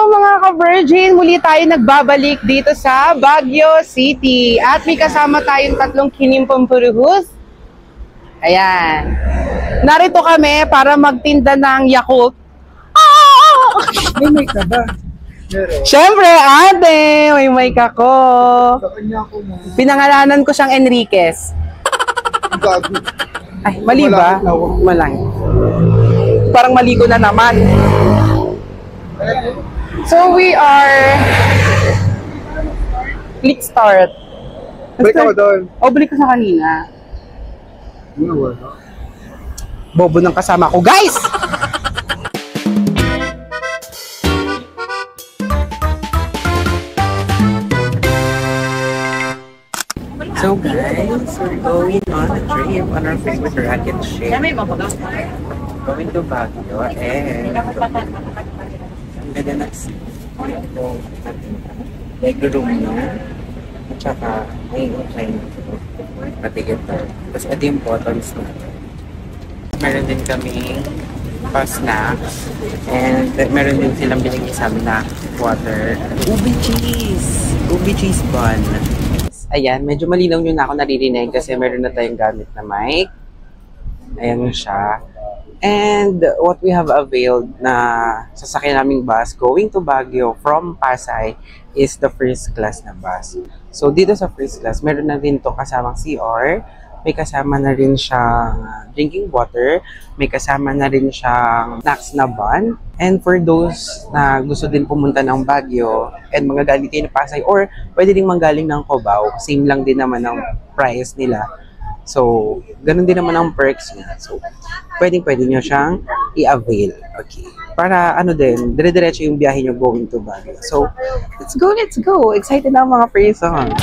mga ka-Virgin! Muli tayo nagbabalik dito sa Baguio City. At may kasama tayong tatlong kinimpuruhus. Ayan. Narito kami para magtinda ng Yakult. May mic ka ba? Siyempre, ate! May mic ako. Sa kanya ako na. Pinangalanan ko siyang Enriquez. Gago. Ay, mali ba? Malang. Parang mali ko na naman. So we are click start. Balik ako doon. O, balik ko sa kanina. Wala. Bobo ng kasama ko, guys! So guys, we're going on a trip on our favorite rocket ship. Going to Baguio and ang ganda na itong leg room nyo. At saka may incline pati ito. Tapos ito yung buttons na. Meron din kaming pa-snacks and meron din silang binigay sa amin na water. Ubi cheese bun. Ayan, medyo malinaw nyo na ako naririnig kasi meron na tayong gamit na mic. Ayan siya. And what we have availed na sasakyan naming bus going to Baguio from Pasay is the first class na bus. So dito sa first class, meron na rin to kasamang CR, may kasama na rin siyang drinking water, may kasama na rin siyang snacks na bun. And for those na gusto din pumunta ng Baguio and mga galing kayo na Pasay or pwede din manggaling ng Cubao, same lang din naman ang price nila. So, ganun din naman ang perks niya. So, pwede nyo siyang i-avail. Okay. Para ano din, dire-diretso yung biyahe nyo going to Baguio. So, let's go! Excited na ang mga person.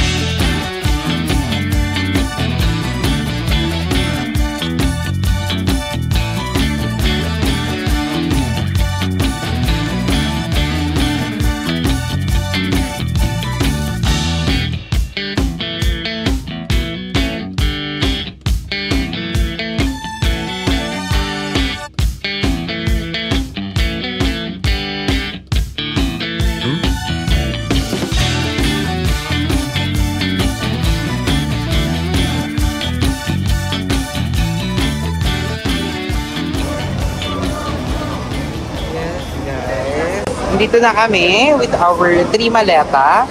Dito na kami with our 3 maleta.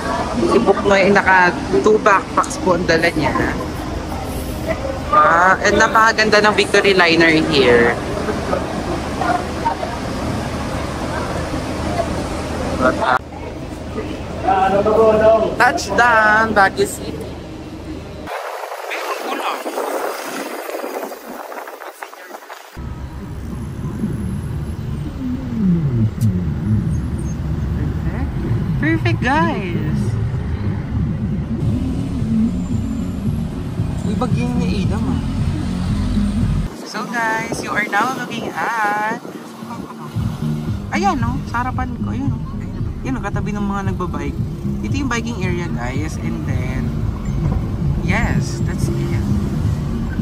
Si Buknoy ay naka 2 backpacks po ang dala niya. And napakaganda ng Victory Liner here. Touchdown, Baguio City. Perfect, guys! Uy, bagyan niya idam ah. So guys, you are now looking at ayan no, sa harapan ko, ayan no. Yan, katabi ng mga nagbabike. Ito yung biking area, guys. And then yes, that's it.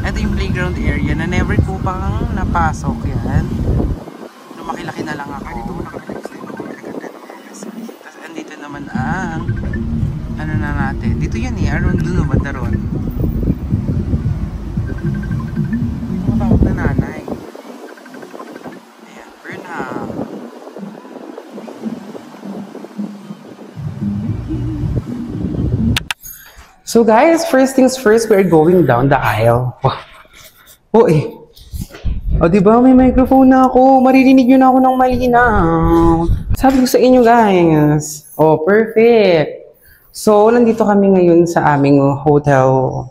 Ito yung playground area na never ko pang napasok yan. Lumaki-laki na lang ako. Dito naman ang ano na natin. Dito yan eh, around doon banda ron. Matawag na nanay. Ayan, burn up. So guys, first things first, we're going down the aisle. Oh eh. O diba may microphone na ako, maririnig nyo na ako ng malinaw. Sabi ko sa inyo guys. Oh, perfect. So, nandito kami ngayon sa aming hotel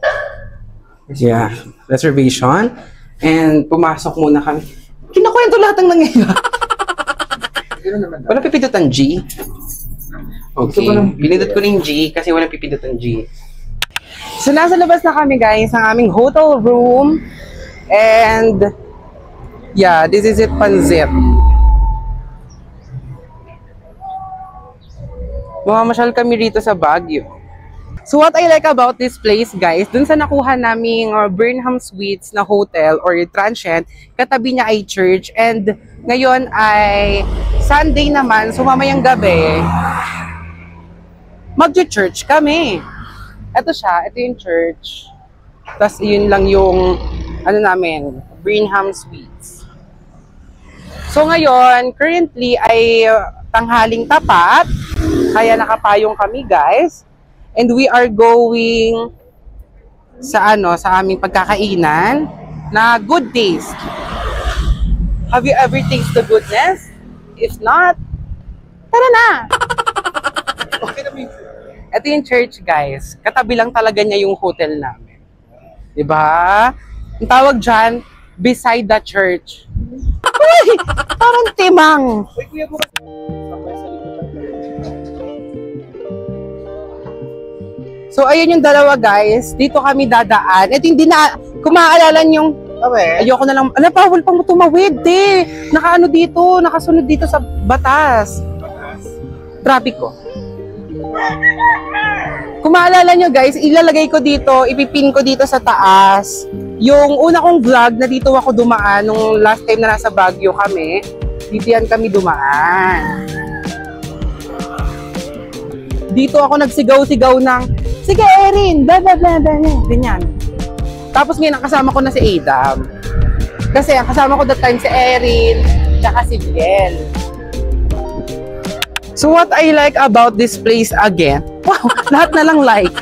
reservation. And pumasok muna kami. Kinakwento lahat ng nangyayari. Walang pipindutan G. Okay, pinindot ko rin G kasi walang pipindutan G. So, nasa labas na kami guys ng aming hotel room. And yeah, this is it, Panzip. Mamamasyal kami rito sa Baguio. So what I like about this place, guys, dun sa nakuha naming Burnham Suites na hotel or transient, katabi niya ay church. And ngayon ay Sunday naman, so mamayang gabi, mag-church kami. Ito siya, ito yung church. Tapos yun lang yung, ano namin, Burnham Suites. So ngayon, currently ay tanghaling tapat, kaya nakapayong kami guys. And we are going sa sa aming pagkakainan na Good Taste. Have you ever tasted the goodness? If not, tara na! Ito yung church guys. Katabi lang talaga niya yung hotel namin. Diba? Ang tawag dyan, beside the church. Uy! Parang timang! So, ayun yung dalawa guys. Dito kami dadaan. Ito hindi na, kung maaalala yung, ayoko na lang, bawal pang tumawid, nakaano dito, nakasunod dito sa batas. Trapiko. Kung maalala nyo guys, ilalagay ko dito, ipipin ko dito sa taas. Yung una kong vlog na dito ako dumaan, nung last time na nasa Baguio kami, dito yan kami dumaan. Dito ako nagsigaw-sigaw ng, sige Erin, blah blah blah blah, ganyan. Tapos ngayon kasama ko na si Adam. Kasi ang kasama ko that time si Erin, tsaka si Biel. So what I like about this place again, wow, lahat na lang like.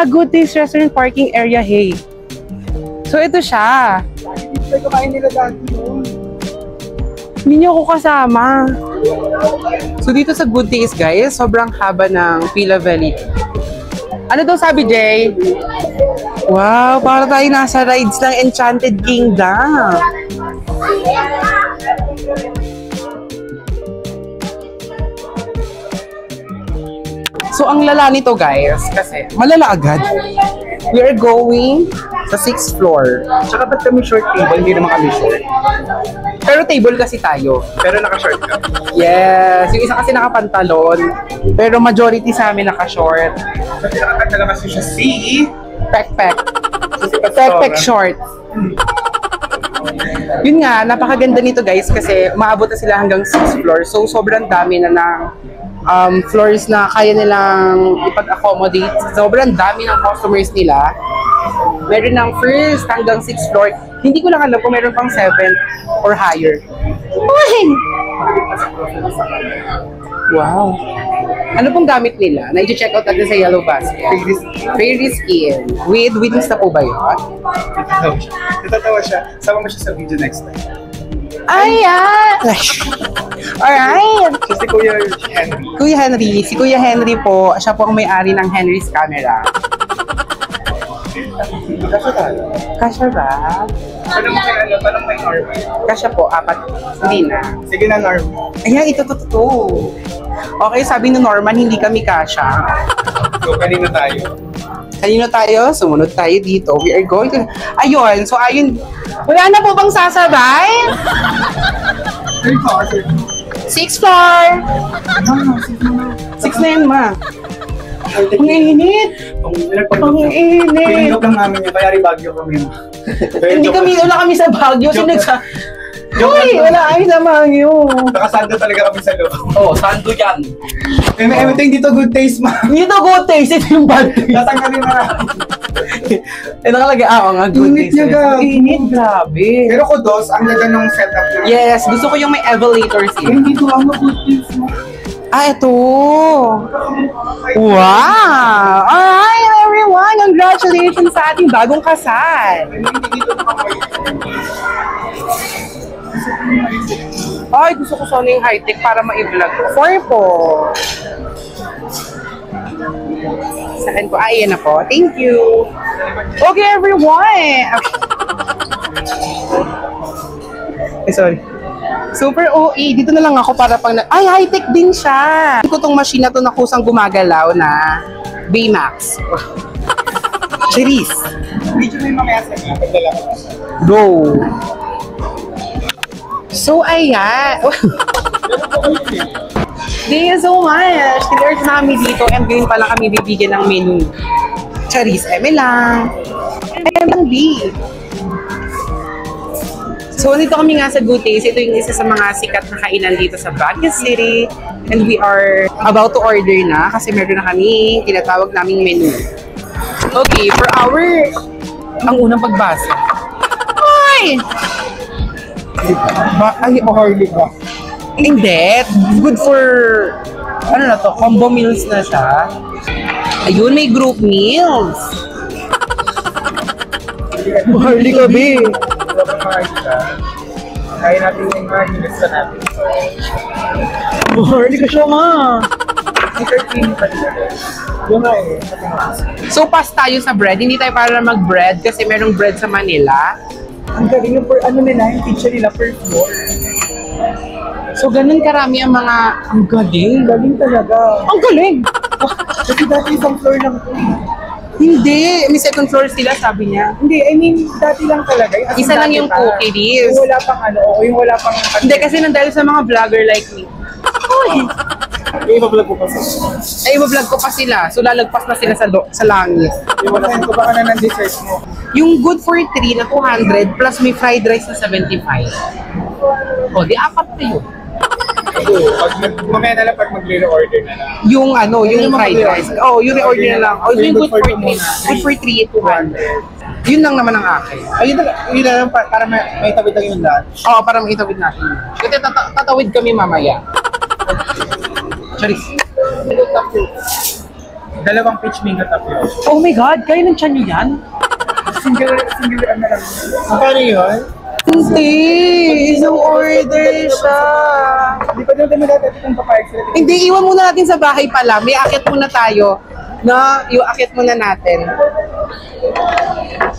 Good Taste Restaurant Parking Area, hey. So ito siya. Hindi ko kain nila dati yun. Hindi niyo ako kasama. So dito sa Good Taste guys, sobrang haba ng Pila Valley. Ano daw sabi, Jay? Wow, para tayo nasa rides ng Enchanted Kingdom. So ang lala nito guys, kasi malala agad. We are going sa 6th floor. Tsaka ba't kami short table? Hindi naman kami short. Pero table kasi tayo. Pero naka-short ka. Yes, yung isa kasi nakapantalon. Pero majority sa amin naka-short. Kasi nakakantala kasi siya si... Pek-pek. Pek-pek short. Yun nga, napakaganda nito guys kasi umaabot na sila hanggang 6th floor. So sobrang dami na ng floors na kaya nilang ipag-accommodate. Sobrang dami ng customers nila. Meron ng first hanggang 6th floor. Hindi ko lang alam kung meron pang 7th or higher. Uy! Wow! Ano pong gamit nila? Na-check out natin sa Yellow Basket. Fairy Skin. With wings na po ba yun? Natatawa siya. Sama mo siya sa video next time. Ayan! Alright! Siya si Kuya Henry. Kuya Henry. Si Kuya Henry po, siya po ang may-ari ng Henry's Camera. Kasya tayo. Kasya ba? Paano may normal? Kasya po, 4. Hindi na. Sige na, normal. Ayan, ito. Okay, sabi ni Norman, hindi kami kasya. So, kanino tayo? Kanino tayo? Sumunod tayo dito. We are going to... Ayun, so ayun. Wala na po bang sasabay? 6th floor! 6 na yan, ma. Ang init! Ang init! Pinindok lang namin yun, kaya Baguio kami. Hindi wala kami sa Baguio. Uy, wala kami sa Baguio. Nakasando talaga kami sa loob. Oo, sando yan. Everything dito good taste, ma. Dito good taste, ito yung bad taste. Tatanggalin na lang. Nakalagay, nga, good Init taste. niya, gabi. Init, grabe. Pero kudos, ang ganda nung setup na. Yes, gusto ko yung may elevator scene. Hindi ko ang good taste, ma. Ito. Wow! Alright, everyone! Congratulations sa ating bagong kasal. Ay, gusto ko sana yung high-tech para ma-vlog ko. 4 po. Saan ko? Ayan na po. Thank you. Okay, everyone! Okay. Sorry. Super OA. Dito na lang ako para pang... Ay, high-tech din siya. Ko tong machine na to na kusang gumagalaw na Baymax. Cherise. Medyo may mamaya sa pagdala ko. Go. So, ayan. Thank you so much. Tinurge na kami dito and ngayon pala kami bibigyan ng menu. Charis, eme lang. Eme lang, B. So, dito kami nga sa Good Taste. Ito yung isa sa mga sikat na kainan dito sa Baguio City. And we are about to order na kasi meron na kami tinatawag naming menu. Okay, for our... Ang unang pagbasa. Ay! Ay, mahorli ka. Hindi. Good for... Ano na to? Combo meals na siya. Ayun, may group meals. Mahorli ka, be. Kaya natin yung mga nilista natin. Mahorli ka siya, ma. Yung nga eh. So, pass tayo sa bread. Hindi tayo para mag-bread kasi merong bread sa Manila. Ang galing yung ano nila, yung pizza nila per floor. So, ganun karami ang mga... Ang galing. Galing talaga. Ang galing! Kasi dati isang floor lang ito eh. Hindi. May second floor sila, sabi niya. Hindi, I mean, dati lang talaga. As in, Isa lang dati yung pa. cookies. Yung wala pang ano, o yung wala pang... Hindi, kasi nandahil sa mga vlogger like me. Yung iba-vlog ko pa sa... Ay, iba-vlog ko pa sila. So, lalagpas na sila sa langit. Yung wala ko baka na ng dessert mo. Yung good for 3 na 200 plus may fried rice na 75. O, di apat na yun. Mamaya na lang pag magre-order na lang. Yung ano, yung fried rice. Oh, yung re-order na lang. Oh, yung good for 3. muna. Good for 3, 200. Yun lang naman ang akin. Ayun na lang para may tawid lang yung lunch. Oo, para makitawid natin. Kasi tatawid kami mamaya. Charis. Dalawang peach mango tapioca. Oh my God, kaya ng tiyan nyo yan? Single na lang. Paano yun? Hindi, isang order siya. Hindi pa doon kami dati kung papayag sila. Hindi, iwan muna natin sa bahay pala. May akit muna tayo. No, yung akit muna natin.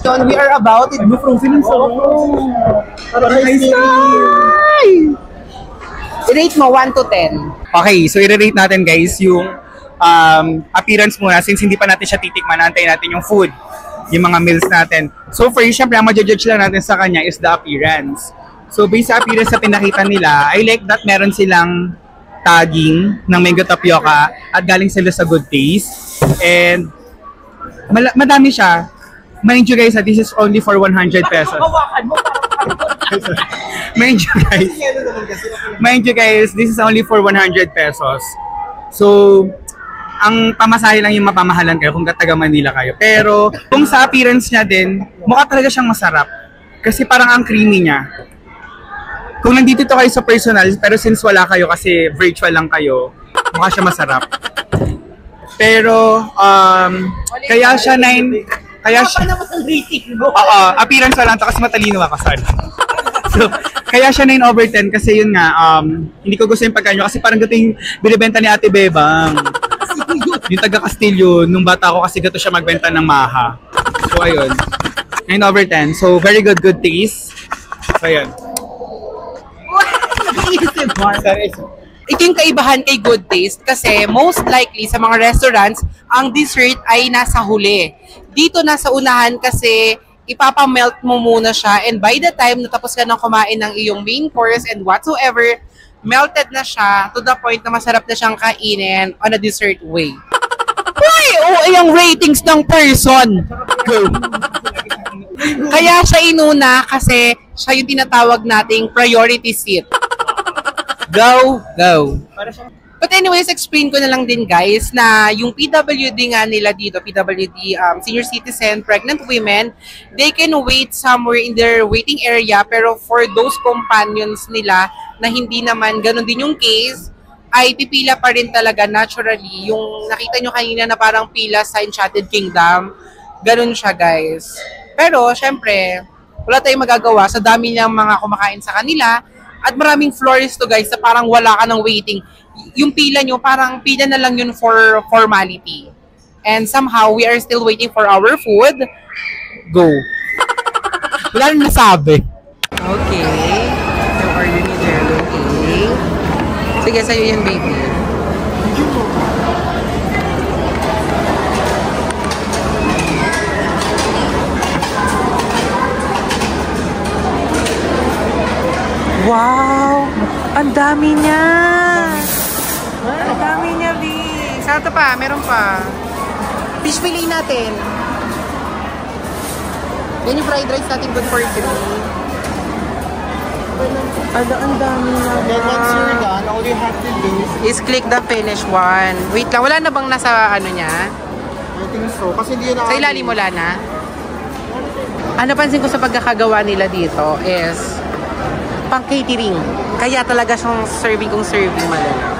So, we are about it. Bufrufin ng Para nice. I-rate mo 1 to 10. Okay, so i-rate natin guys yung appearance muna since hindi pa natin siya titikman. Antayin natin yung food, yung mga meals natin. So first, syempre, ang ma-judge lang natin sa kanya is the appearance. So based sa appearance na pinakita nila, I like that meron silang tagging ng mango tapioca at galing sila sa Good Taste. And madami siya. Mind you guys, this is only for 100 pesos. Mind you guys, this is only for 100 pesos. So, ang pamasahe lang yung mapamahalan kayo kung taga Manila kayo. Pero, kung sa appearance niya din, mukha talaga siyang masarap. Kasi parang ang creamy niya. Kung nandito to kayo sa personal, pero since wala kayo kasi virtual lang kayo, mukha siya masarap. Pero, kaya siya 9... Kaya siya... Oo, appearance lang to kasi matalino ako, sorry. So, kaya siya 9/10 kasi yun nga, hindi ko gusto yung pagkain kasi parang gato yung binibenta ni Ate Bebang. Yung taga Castillo, nung bata ako kasi gato siya magbenta ng maha. So, ayun. 9/10. So, very good taste. So, ayun. Ito yung kaibahan kay Good Taste kasi most likely sa mga restaurants, ang dessert ay nasa huli. Dito nasa unahan kasi ipapamelt mo muna siya and by the time natapos ka ng kumain ng iyong main course and whatsoever, melted na siya to the point na masarap na siyang kainin on a dessert way. Uy! Oh, yung ratings ng person! Go! Kaya siya inuna kasi siya yung tinatawag nating priority seat. Go! Go! But anyways, explain ko na lang din guys na yung PWD nga nila dito, PWD, senior citizen, pregnant women, they can wait somewhere in their waiting area pero for those companions nila na hindi naman ganun din yung case, ay pipila pa rin talaga naturally. Yung nakita nyo kanina na parang pila sa Enchanted Kingdom, ganun siya guys. Pero syempre, wala tayong magagawa sa dami niyang mga kumakain sa kanila at maraming floors to guys na parang wala ka ng waiting. Yung pila nyo, parang pila na lang yun for formality. And somehow, we are still waiting for our food. Go. Wala rin nasabi. Okay. Yung order ni Jello. Okay. Sige, sa'yo yan, baby. Wow! Ang dami niya! Ang dami niya, B. Saan ito pa? Meron pa. Fish fillet natin. Yan yung fried rice natin, good for 3. Ano, ang dami na. Then once you're done, all you have to do is click the finish one. Wait lang, wala na bang nasa ano niya? I think so. Kasi hindi yun Sa ilalim wala na? Ang napansin ko sa pagkakagawa nila dito is pang catering. Kaya talaga siyang serving kung serving malala.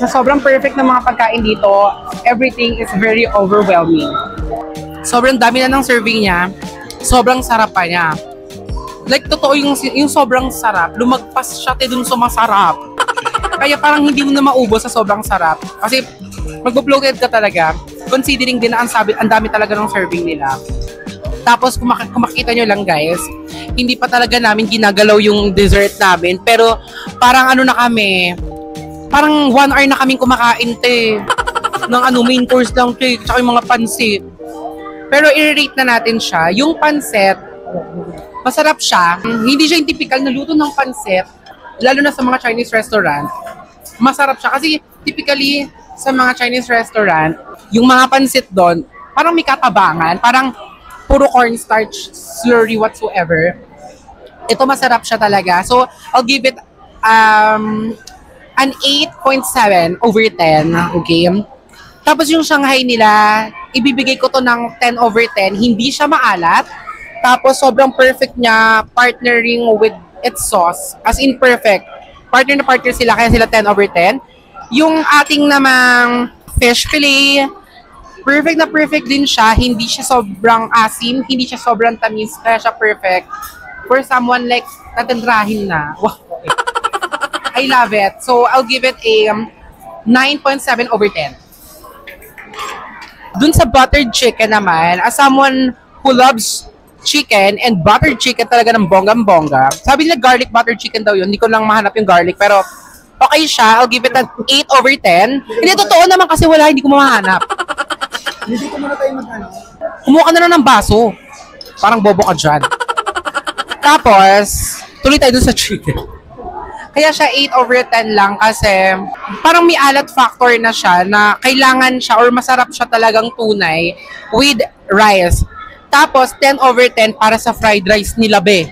Sa sobrang perfect ng mga pagkain dito, everything is very overwhelming. Sobrang dami na ng serving niya. Sobrang sarap pa niya. Like, totoo yung sobrang sarap. Lumagpas siya dun sa masarap. Kaya parang hindi mo na maubos sa sobrang sarap. Kasi magbo-bloated ka talaga. Considering din na ang dami talaga ng serving nila. Tapos kung makita nyo lang guys, hindi pa talaga namin ginagalaw yung dessert namin. Pero parang ano na kami, parang 1 hour na kaming kumakain ng main course lang tsaka yung mga pansit. Pero i-rate na natin siya. Yung pansit, masarap siya. Hindi siya yung typical na luto ng pansit, lalo na sa mga Chinese restaurant. Masarap siya kasi typically sa mga Chinese restaurant, yung mga pansit doon, parang may katabangan, parang puro cornstarch, slurry whatsoever. Ito masarap siya talaga. So, I'll give it an 8.7 over 10, okay? Tapos yung Shanghai nila, ibibigay ko to ng 10 over 10. Hindi siya maalat. Tapos sobrang perfect niya partnering with its sauce. As in perfect. Partner na partner sila, kaya sila 10 over 10. Yung ating namang fish fillet, perfect na perfect din siya. Hindi siya sobrang asim, hindi siya sobrang tamis, kaya siya perfect. For someone like tatandrahin na. Wow. I love it. So, I'll give it a 9.7 over 10. Dun sa buttered chicken naman, as someone who loves chicken and buttered chicken talaga ng bonggang-bongga, sabi nila garlic buttered chicken daw yun. Hindi ko lang mahanap yung garlic, pero okay siya. I'll give it an 8 over 10. Hindi, totoo naman kasi wala, hindi ko mahanap. Hindi ko muna tayo mag-ano. Kumuha ka na lang ng baso. Parang bobo ka dyan. Tapos, tuloy tayo dun sa chicken. Kaya siya 8 over 10 lang kasi parang may alat factor na siya na kailangan siya or masarap siya talagang tunay with rice. Tapos 10 over 10 para sa fried rice nila be.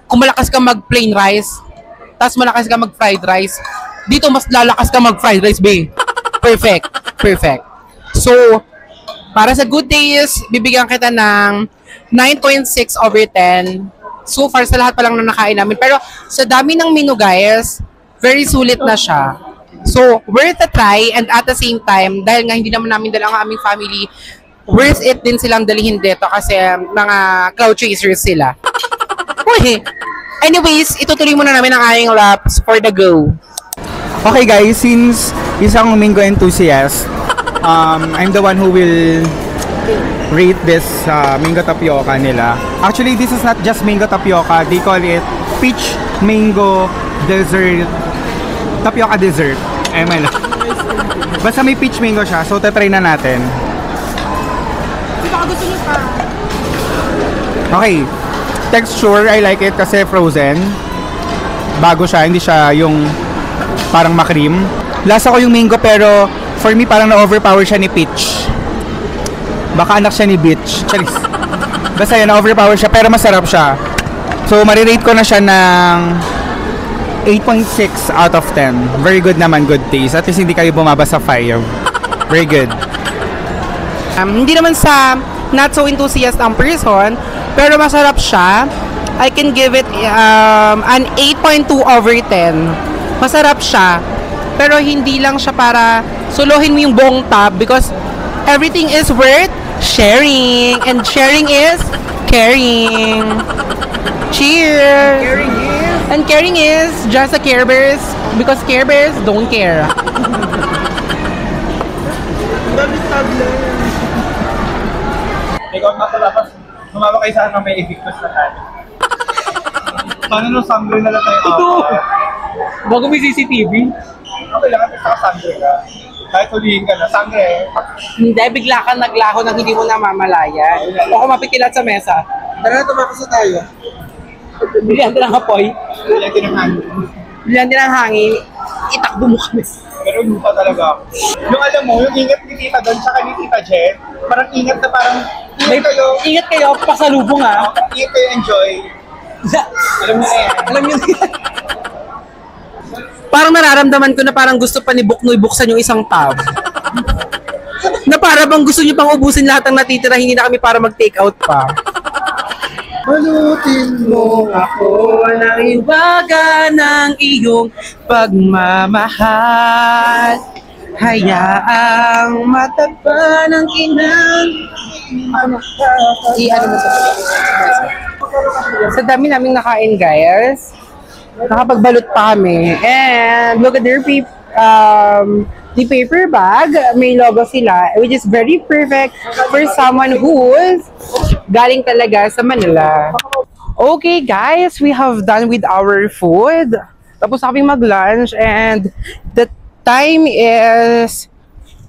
Kung malakas ka mag plain rice, tapos malakas ka mag fried rice, dito mas lalakas ka mag fried rice be. Perfect. Perfect. So, para sa good days, bibigyan kita ng 9.6 over 10. So far, sa lahat pa lang na nakain namin. Pero sa dami ng menu, guys, very sulit na siya. So, worth a try. And at the same time, dahil nga hindi naman namin dala ang aming family, worth it din silang dalihin dito kasi mga cloud chasers sila. Okay. Anyways, itutuloy muna namin ang aming laps for the go. Okay guys, since isang Mingo enthusiast, I'm the one who will rate this mango tapioca nila. Actually, this is not just mango tapioca. They call it peach mango dessert. Tapioca dessert. ML. Basta may peach mango siya. So, tatry na natin. Baka gusto niyo pa. Okay. Texture, I like it kasi frozen. Bago siya. Hindi siya yung parang makream. Lasa ko yung mango pero for me parang na-overpower siya ni peach. Baka anak siya ni Bitch. Charis. Basta yun, na-overpower siya, pero masarap siya. So, marirate ko na siya ng 8.6 out of 10. Very good naman, good taste. At least hindi kayo bumaba sa 5. Very good. Hindi naman sa not so enthusiast ang person, pero masarap siya. I can give it an 8.2 over 10. Masarap siya. Pero hindi lang siya para suluhin mo yung buong tab because everything is worth sharing. And sharing is caring. Cheers! Caring is... And caring is just a Care Bears because Care Bears don't care. Ikaw na pala, sumama kayo saan may evictus na tayo. Paano nung sangre na lang tayo? Ito! Bago may CCTV? Okay lang, at saka sangre ka. Kahit hulihin ka na, sangre. Hindi, bigla ka naglaho nang hindi mo namamalayan. O kung mapikilat sa mesa. Tara na, tumakas na tayo. Bilihan din ang apoy. Kailan din ang hangin. Bilihan din ang hangin. Itakbo mo kami. Pero lupa talaga ako. Yung alam mo, yung ingat ni Tita doon, tsaka ni Tita Jen, parang ingat na parang, Ingat kayo, pasalubong ha. ingat kayo, enjoy. Alam mo na yan. Alam niyo parang nararamdaman ko na parang gusto pa ni Buknoy buksan yung isang tab. Na para bang gusto niyo pang ubusin lahat ng natitira, hindi na kami para mag-take out pa. Malutin mo Ako ng iwaga ng iyong pagmamahal. Hayaang matagpa ng inang ano mo sa dami naming nakain, guys. Nakapagbalot pa kami. And look at their the paper bag. May logo sila, which is very perfect for someone who's galing talaga sa Manila. Okay, guys, we have done with our food. Tapos na kaming mag-lunch and the time is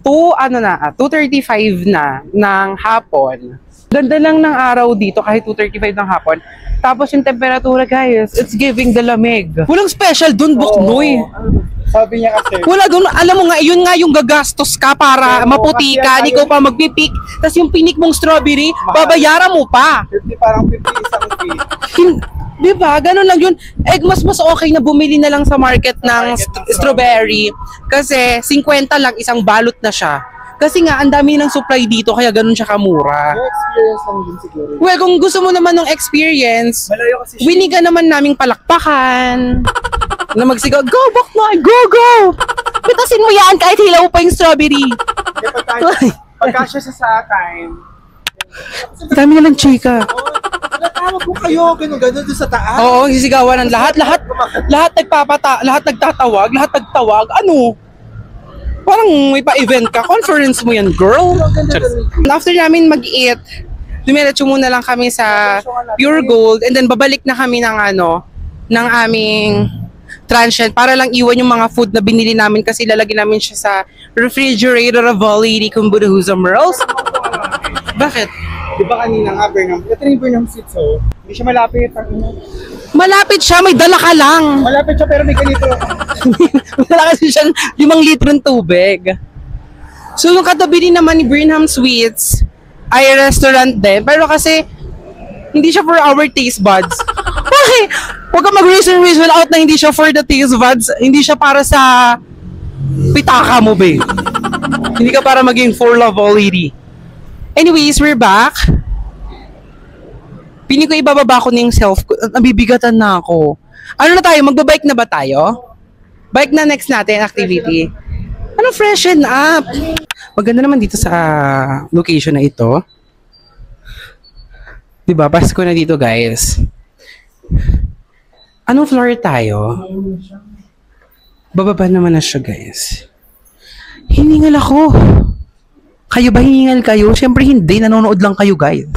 2:35 na ng hapon. Ganda lang ng araw dito kahit 2:35 ng hapon. Tapos yung temperatura, guys, it's giving the lamig. Walang special dun, Buknoy. Sabi niya kasi, Wala dun, alam mo nga, yun nga yung gagastos ka para Oo, maputi ka, kasi ikaw pa magpipik. Tapos yung pinik mong strawberry, babayaran mo pa. 50 parang 50 isang fee. Di ba? Ganun lang yun. Mas okay na bumili na lang sa market ng strawberry. Kasi 50 lang, isang balot na siya. Kasi nga, ang dami ng supply dito, kaya ganun siya kamura. May experience lang din siguro. Well, kung gusto mo naman ng experience, Malayo kasi siya. winiga naman naming palakpakan. Na magsigaw, go, Buknoy, go, go! Pitasin mo yan kahit hilaw pa yung strawberry. Pagkasya sa time, Dami na lang chika. natawag ko kayo, gano'n doon sa taas. Oo, sisigawan ng lahat lahat nagtatawag, lahat nagtawag. Ano? Parang may pa-event ka. Conference mo yan, girl. After namin mag-eat, dumiretso muna lang kami sa Pure Gold and then babalik na kami ng ng aming transient para lang iwan yung mga food na binili namin kasi lalagyan namin siya sa refrigerator of Lady Kumburuhuza Merls. Bakit? Di ba kanina nga, Burnham? Ito yung Burnham Seats, oh. Hindi siya malapit. Malapit siya, may dala ka lang. Malapit siya pero may ganito. Wala kasi siyang 5 litrong tubig. So yung katabi din naman ni Burnham Sweets ay restaurant din. Pero kasi hindi siya for our taste buds. Ay, huwag ka mag-reason out na hindi siya for the taste buds. Hindi siya para sa pitaka mo, babe. Hindi ka para maging for love lady. Anyways, we're back. Pini ko ibababa ko na yung self ko. Nabibigatan na ako. Ano na tayo? Magbabike na ba tayo? Bike na next natin activity. Ano freshen up? Maganda naman dito sa location na ito. Diba? Pasko na dito, guys. Anong floor tayo? Bababa naman na siya, guys. Hiningal ako. Kayo ba hiningal kayo? Siyempre hindi. Nanonood lang kayo, guys.